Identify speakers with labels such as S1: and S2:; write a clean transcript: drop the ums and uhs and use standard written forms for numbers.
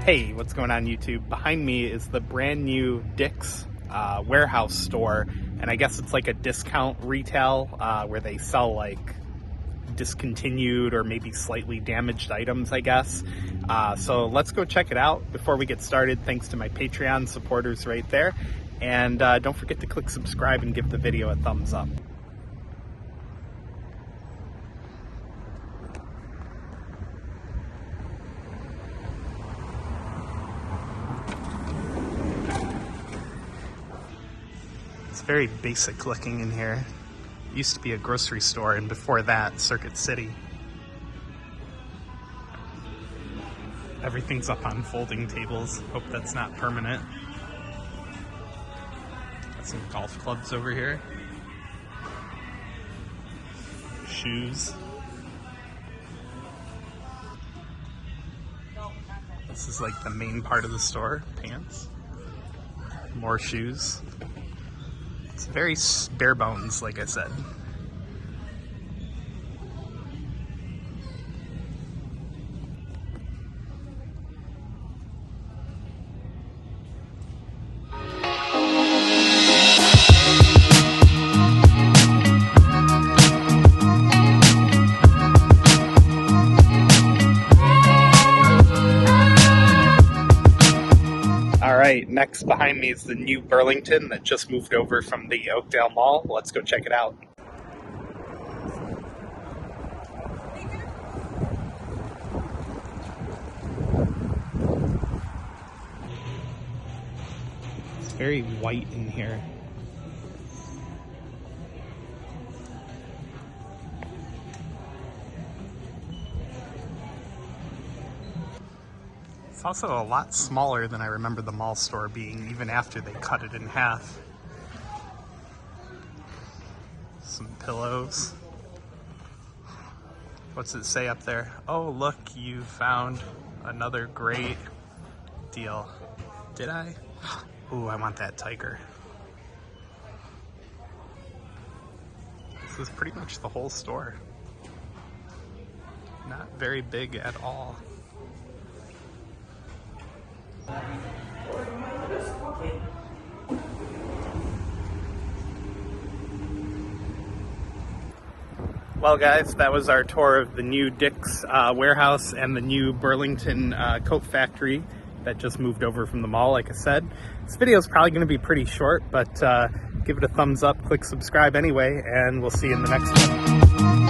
S1: Hey, what's going on YouTube? Behind me is the brand new Dick's warehouse store, and I guess it's like a discount retail where they sell like discontinued or maybe slightly damaged items, I guess. So let's go check it out. Before we get started, thanks to my Patreon supporters right there, and don't forget to click subscribe and give the video a thumbs up. It's very basic looking in here. It used to be a grocery store, and before that, Circuit City. Everything's up on folding tables. Hope that's not permanent. Got some golf clubs over here. Shoes. This is like the main part of the store. Pants. More shoes. It's very bare bones, like I said. Alright, next behind me is the new Burlington that just moved over from the Oakdale Mall. Let's go check it out. It's very white in here. It's also a lot smaller than I remember the mall store being, even after they cut it in half. Some pillows. What's it say up there? Oh, look, you found another great deal. Did I? Ooh, I want that tiger. This is pretty much the whole store. Not very big at all. Well guys, that was our tour of the new Dick's warehouse and the new Burlington coat factory that just moved over from the mall, like I said. This video is probably going to be pretty short, but give it a thumbs up, click subscribe anyway, and we'll see you in the next one.